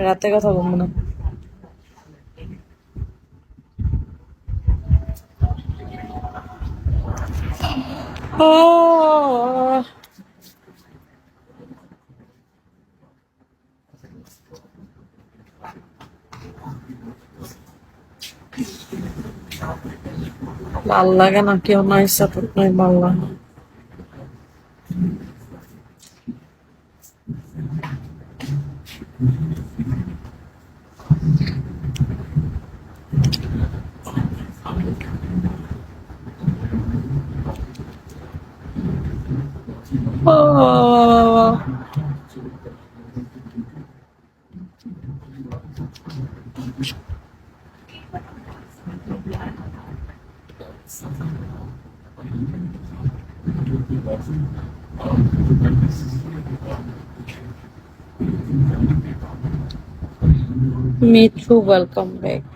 রাতে কথা বলবো না। আহ, ভাল লাগে না, কেউ নাই, সাপোর্ট নাই, ভাল লাগে না। আহ, মিঠু, ওয়েলকাম ব্যাক।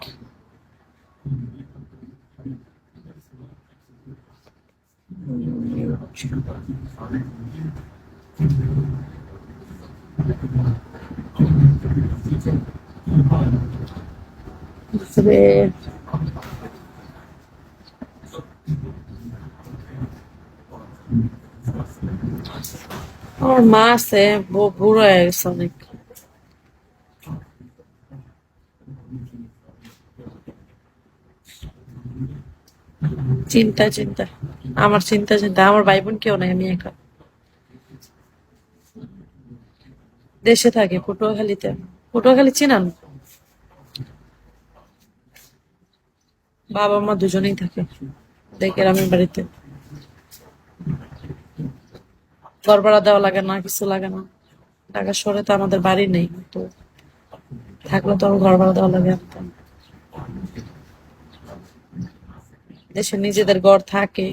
আমার মা আছে, বুড়ো হয়ে গেছে অনেক। চিন্তা চিন্তা, আমার চিন্তা চিন্তা, আমার ভাই বোন কেউ নাই, আমি একা। দেশে থাকে, পটুয়াখালীতে। পটুয়াখালী চিনান? বাবা মা দুজনেই থাকে দেখে গ্রামের বাড়িতে। ঘর ভাড়া দেওয়া লাগে না, কিছু লাগে না। ঢাকা শহরে তো আমাদের বাড়ি নেই তো, থাকলে তো আমার ঘর ভাড়া দেওয়া লাগে। দেশে নিজেদের ঘর থাকে,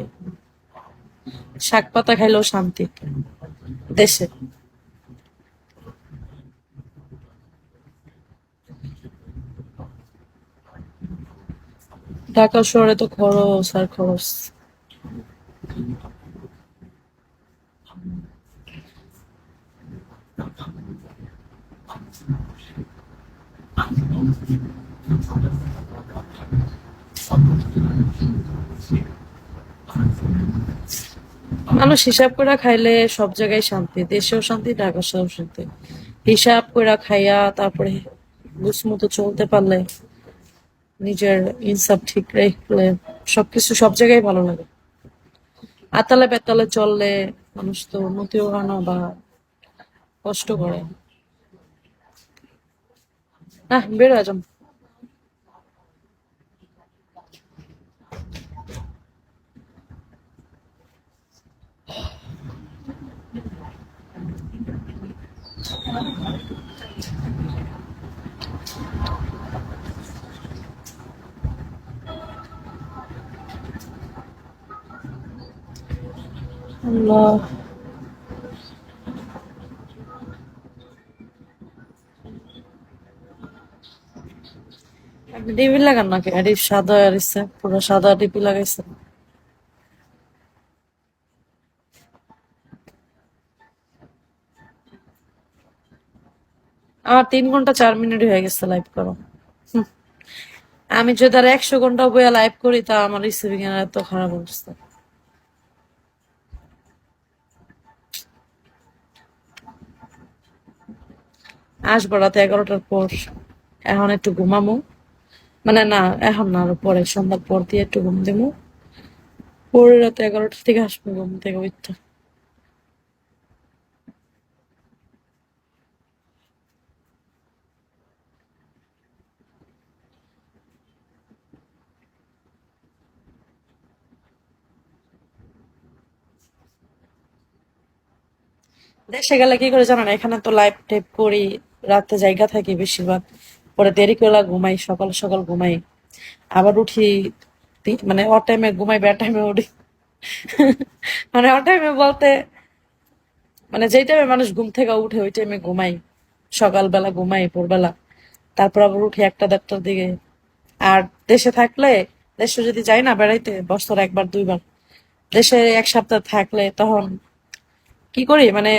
শাক পাতা খাইলেও শান্তি। দেশে ঢাকা শহরে তো খরচ আর খরচ। মানুষ হিসাব করে খাইলে সব জায়গায় শান্তি, দেশেও শান্তি, ঢাকা শহরেও শান্তি। হিসাব করে খাইয়া তারপরে বুঝ মতো চলতে পারলে, নিজের ইনসাফ ঠিক রাখলে সবকিছু সব জায়গায় ভালো লাগে। আতালে বেতালে চললে মানুষ তো উন্নতিও হয় না বা কষ্ট করে। বের হয়ে যান। আল্লাহ, ডিবি লাগান নাকি? ডিপ সাদা আরিছে, পুরো সাদা ডিপি লাগাইছে। আমার 3 ঘন্টা 4 মিনিট হয়ে গেছে লাইভ করো। হুম, আমি যদি আর 100 ঘন্টা বইয়া লাইভ করি তা আমার রিসিভিং এর এত খারাপ অবস্থা। আসবো রাতে 11টার পর। এখন একটু ঘুমামো, মানে না, এখন না, আরো পরে সন্ধ্যার পর দিয়ে একটু ঘুম দেবো। পরে রাতে 11টার থেকে আসবো ঘুম থেকে উঠতে। দেশে গেলে কি করে জানেন, এখানে তো লাইভ টাইপ করি, রাতে জায়গা থাকি বেশিরভাগ, পরে দেরি করে ঘুমাই, সকাল সকাল ঘুমাই, আবার উঠি মানে অ টাইমে ঘুমাই, বে টাইমে উঠি। মানে অ টাইমে বলতে, মানে যেই টাইমে মানুষ ঘুম থেকে উঠে ওই টাইমে ঘুমাই। সকালবেলা ঘুমাই, ভোরবেলা, তারপর আবার উঠি 1টা 1:30টার দিকে। আর দেশে থাকলে, দেশে যদি যাই না বেড়াইতে বছর একবার দুইবার, দেশে 1 সপ্তাহ থাকলে তখন কি করি মানে,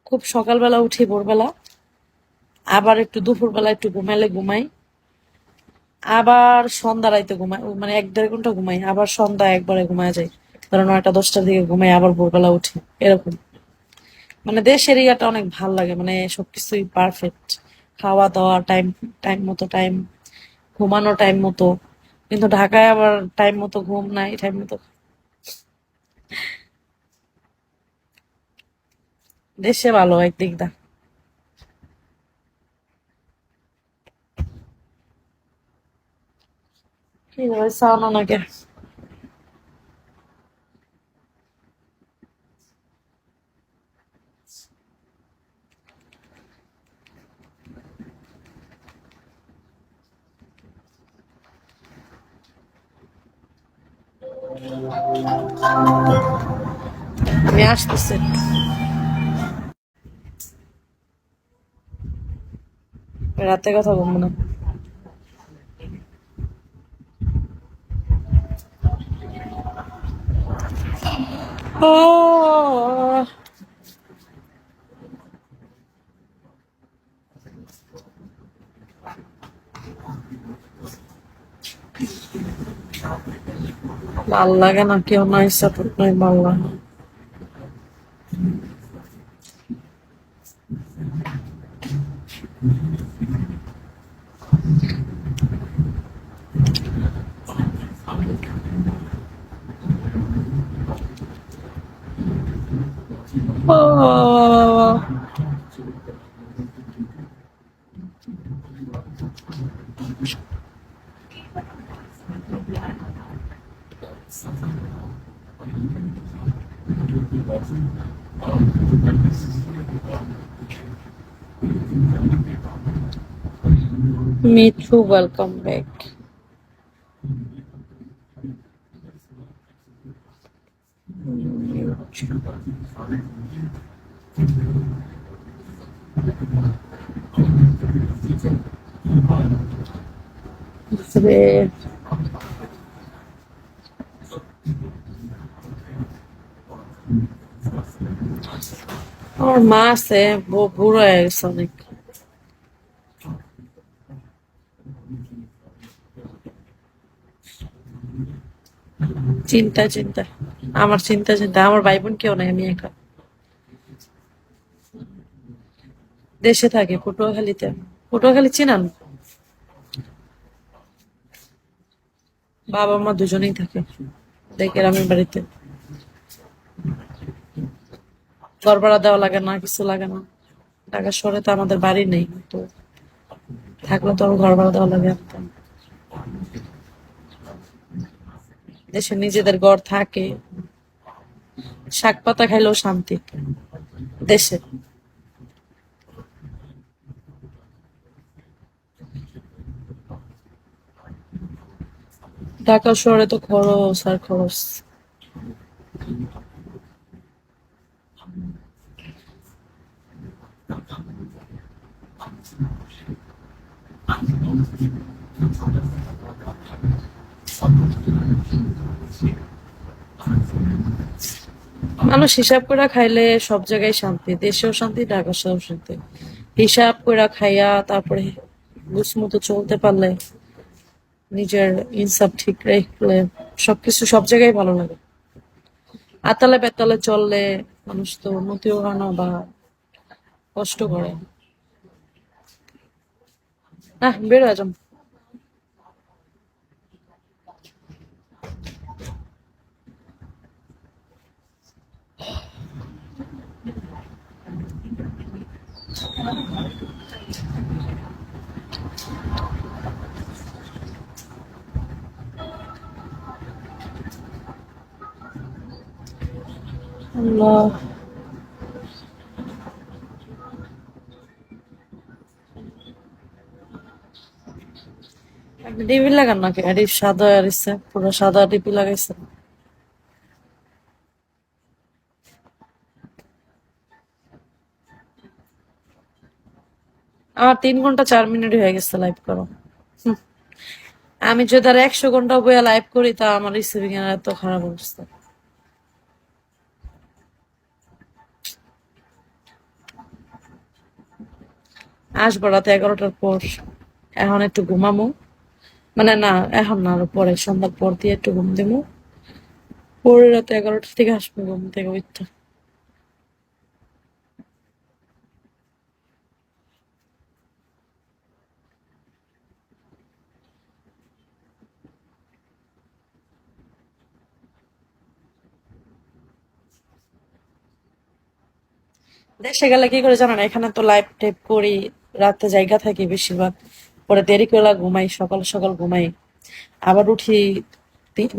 খুব সকালবেলা উঠি ভোরবেলা, আবার একটু দুপুরবেলা একটু ঘুমাইলে ঘুমাই, আবার সন্ধ্যা রাইতে ঘুমাই, মানে 1-1.5 ঘন্টা ঘুমাই, আবার সন্ধ্যা একবারে ঘুমায় যাই, ধরো 9টা 10টার দিকে ঘুমাই, আবার ভোরবেলা উঠি, এরকম। মানে দেশের এরিয়াটা অনেক ভাল লাগে, মানে সবকিছুই পারফেক্ট। খাওয়া দাওয়া টাইম, টাইম মতো টাইম, ঘুমানো টাইম মতো। কিন্তু ঢাকায় আবার টাইম মতো ঘুম নাই, টাইম মতো। দেশে ভালো একদিক দা। কি ভাই সাউন্ড নাকি? আমি আসতেছি। রাতে কথা বলবো না। আহ, ভাল লাগে না, কেউ নাই, সাপোর্ট নাই, ভাল লাগে না। আহ, me too, welcome back. রে, আমার মা আছে, বুড়ো হয়ে গেছে অনেক। চিন্তা চিন্তা, আমার চিন্তা চিন্তা, আমার ভাই বোন কেউ নাই, আমি একা। দেশে থাকে, পটুয়াখালীতে। পটুয়াখালী চিনান? বাবা মা দুজনেই থাকে গ্রামের বাড়িতে। ঘর ভাড়া দেওয়া লাগে না, কিছু লাগে না। ঢাকা শহরে তো আমাদের বাড়ি নেই তো, থাকলে তো আমার ঘর ভাড়া দেওয়া লাগে একদম। দেশে নিজেদের ঘর থাকে, শাক পাতা খাইলেও শান্তি। দেশে ঢাকা শহরে তো খরচ আর খরচ। মানুষ হিসাব করে খাইলে সব জায়গায় শান্তি, দেশেও শান্তি, ঢাকা শহরেও শান্তি। হিসাব করে খাইয়া তারপরে গুছমতো চলতে পারলে, নিজের ইনসাফ ঠিক রাখলে সবকিছু সব জায়গায় ভালো লাগে। আতালে বেতালে চললে মানুষ তো উন্নতিও হয় না বা কষ্ট করে। না, বের হয়ে যাম। আল্লাহ, ডিবি লাগান নাকি? ডিপ সাদা আরিছে, পুরো সাদা ডিপি লাগাইছে। আমার 3 ঘন্টা 4 মিনিট হয়ে গেছে লাইভ করো। হুম, আমি যদি আর 100 ঘন্টা বইয়া লাইভ করি তা আমার রিসিভিং এর এত খারাপ অবস্থা। আসবো রাতে 11টার পর। এখন একটু ঘুমামো, মানে না, এখন না, আরো পরে সন্ধ্যার পর দিয়ে একটু ঘুম দিমু। পরে রাতে 11টার থেকে আসবো ঘুম থেকে ওইটা। দেশে গেলে কি করে জানো না, এখানে তো লাইভ টাইপ করি, রাতে জায়গা থাকি বেশিরভাগ, পরে দেরি করে ঘুমাই, সকাল সকাল ঘুমাই, আবার উঠি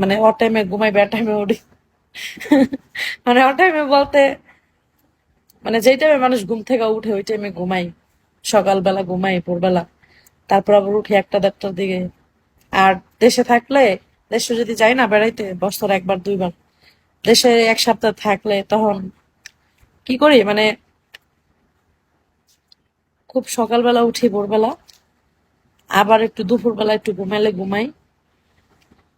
মানে অ টাইমে ঘুমাই, ব্যাড টাইমে উঠি। মানে অ টাইমে বলতে মানে যেই টাইমে মানুষ ঘুম থেকে উঠে ওই টাইমে ঘুমাই, সকালবেলা ঘুমাই ভোরবেলা, তারপর আবার উঠি 1টা 1:30টার দিকে। আর দেশে থাকলে, দেশে যদি যাই না বেড়াইতে বছর একবার দুইবার, দেশে 1 সপ্তাহ থাকলে তখন কি করি মানে খুব সকালবেলা উঠি ভোরবেলা, আবার একটু দুপুরবেলা একটু ঘুমাইলে ঘুমাই,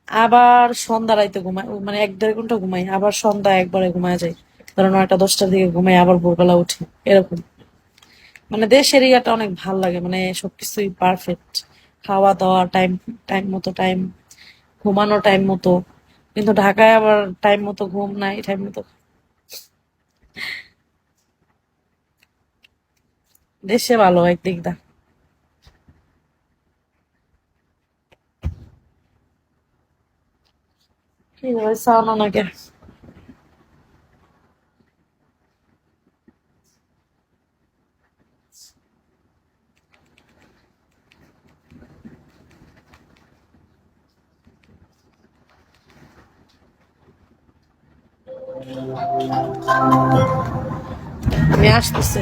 আবার সন্ধ্যা রাইতে ঘুমাই, ও মানে 1-1.5 ঘন্টা ঘুমাই, আবার সন্ধ্যা একবারে ঘুমায় যাই, ধরো 9টা 10টার দিকে ঘুমাই, আবার ভোরবেলা উঠি, এরকম। মানে দেশের এরিয়াটা অনেক ভাল লাগে, মানে সবকিছুই পারফেক্ট, খাওয়া দাওয়া টাইম টাইম মতো, টাইম ঘুমানো টাইম মতো। কিন্তু ঢাকায় আবার টাইম মতো ঘুম নাই, টাইম মতো। দেশে ভালো একদিক দা। কি হয়েছে নাকি? আমি আসতেছি।